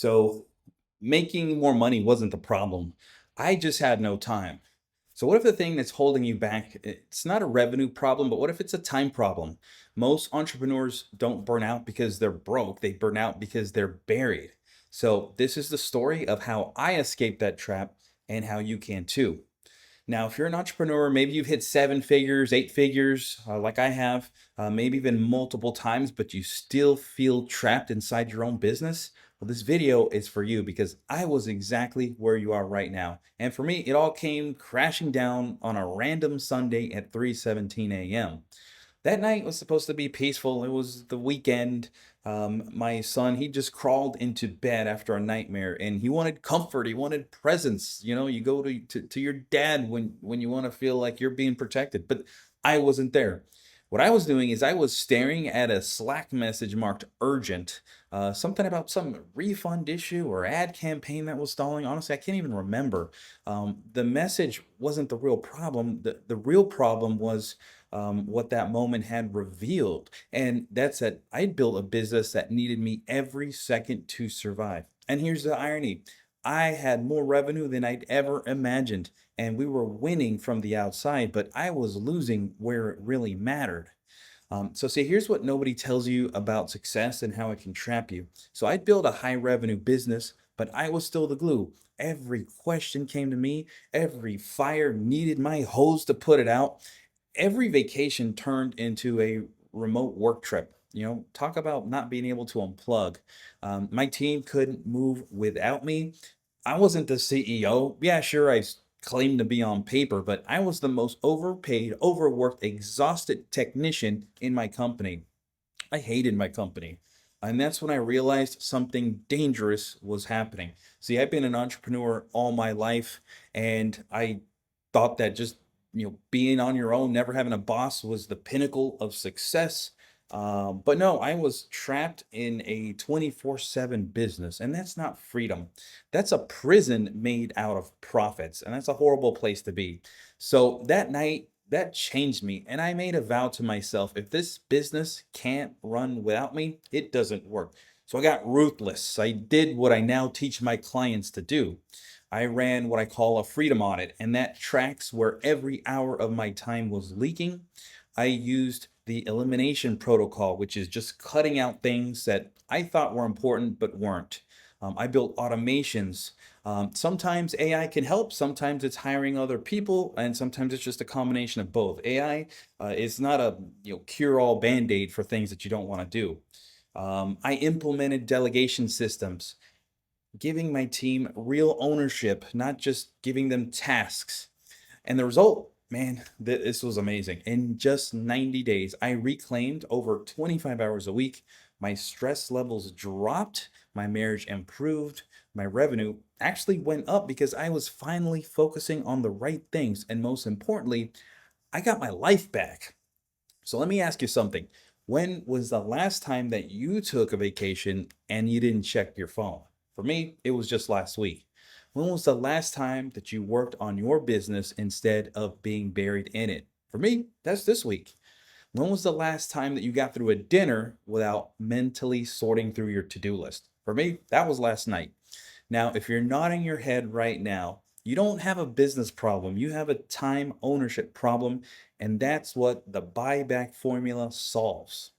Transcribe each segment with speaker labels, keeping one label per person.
Speaker 1: So making more money wasn't the problem. I just had no time. So what if the thing that's holding you back, it's not a revenue problem, but what if it's a time problem? Most entrepreneurs don't burn out because they're broke. They burn out because they're buried. So this is the story of how I escaped that trap and how you can too. Now, if you're an entrepreneur, maybe you've hit seven figures, eight figures, like I have, maybe even multiple times, but you still feel trapped inside your own business. Well, this video is for you because I was exactly where you are right now. And for me, it all came crashing down on a random Sunday at 3:17 a.m. That night was supposed to be peaceful. It was the weekend. My son, he just crawled into bed after a nightmare and he wanted comfort. He wanted presence. You know, you go to your dad when you want to feel like you're being protected, but I wasn't there. What I was doing is I was staring at a Slack message marked urgent, something about some refund issue or ad campaign that was stalling. Honestly, I can't even remember. The message wasn't the real problem. The real problem was what that moment had revealed. And that's that I'd built a business that needed me every second to survive. And here's the irony, I had more revenue than I'd ever imagined. And we were winning from the outside, but I was losing where it really mattered. So see, here's what nobody tells you about success and how it can trap you. So I'd built a high revenue business, but I was still the glue. Every question came to me. Every fire needed my hose to put it out. Every vacation turned into a remote work trip. You know, talk about not being able to unplug. My team couldn't move without me. I wasn't the CEO. Yeah, sure, claimed to be on paper, but I was the most overpaid, overworked, exhausted technician in my company. I hated my company. And that's when I realized something dangerous was happening. See, I've been an entrepreneur all my life, and I thought that just, being on your own, never having a boss was the pinnacle of success. But no, I was trapped in a 24/7 business, and that's not freedom. That's a prison made out of profits, and that's a horrible place to be. So that night, that changed me, and I made a vow to myself, if this business can't run without me, it doesn't work. So I got ruthless. I did what I now teach my clients to do. I ran what I call a freedom audit, and that tracks where every hour of my time was leaking. I used the elimination protocol, which is just cutting out things that I thought were important but weren't. I built automations. Sometimes AI can help, sometimes it's hiring other people, and sometimes it's just a combination of both. AI is not a cure-all band-aid for things that you don't want to do. I implemented delegation systems, giving my team real ownership, not just giving them tasks. And the result, man, this was amazing. In just 90 days, I reclaimed over 25 hours a week. My stress levels dropped, my marriage improved, my revenue actually went up because I was finally focusing on the right things. And most importantly, I got my life back. So let me ask you something. When was the last time that you took a vacation and you didn't check your phone? For me, it was just last week. When was the last time that you worked on your business instead of being buried in it? For me, that's this week. When was the last time that you got through a dinner without mentally sorting through your to-do list? For me, that was last night. Now, if you're nodding your head right now, you don't have a business problem. You have a time ownership problem, and that's what the buyback formula solves.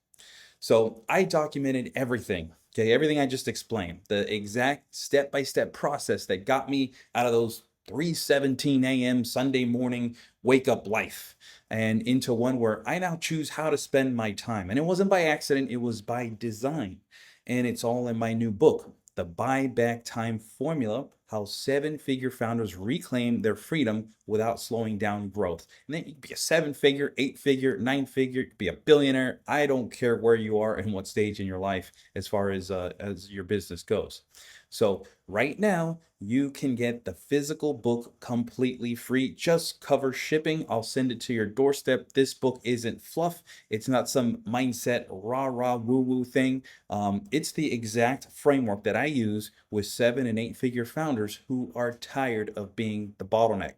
Speaker 1: So I documented everything, okay, everything I just explained, the exact step-by-step process that got me out of those 3:17 a.m. Sunday morning wake up life and into one where I now choose how to spend my time. And it wasn't by accident, it was by design. And it's all in my new book, The Buyback Time Formula: How Seven-Figure Founders Reclaim Their Freedom Without Slowing Down Growth. And then you could be a seven-figure, eight-figure, nine-figure, you could be a billionaire. I don't care where you are and what stage in your life as far as your business goes. So right now, you can get the physical book completely free. Just cover shipping. I'll send it to your doorstep. This book isn't fluff. It's not some mindset rah-rah woo-woo thing. It's the exact framework that I use with 7 and 8-figure founders who are tired of being the bottleneck.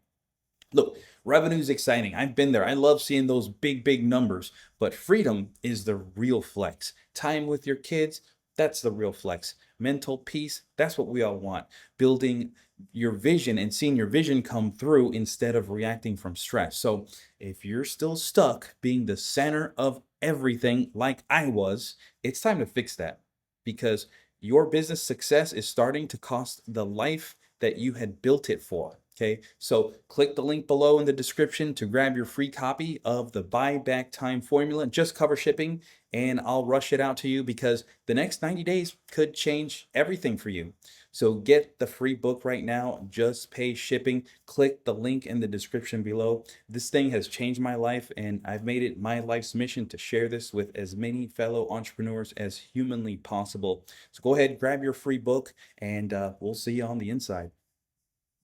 Speaker 1: Look, revenue is exciting. I've been there. I love seeing those big, big numbers, but freedom is the real flex. Time with your kids, That's the real flex. Mental peace, that's what we all want. Building your vision and seeing your vision come through instead of reacting from stress. So if you're still stuck being the center of everything like I was, it's time to fix that, because your business success is starting to cost the life that you had built it for. Okay, so click the link below in the description to grab your free copy of the buyback time formula. Just cover shipping, and I'll rush it out to you because the next 90 days could change everything for you. So get the free book right now. Just pay shipping. Click the link in the description below. This thing has changed my life, and I've made it my life's mission to share this with as many fellow entrepreneurs as humanly possible. So go ahead, grab your free book, and we'll see you on the inside.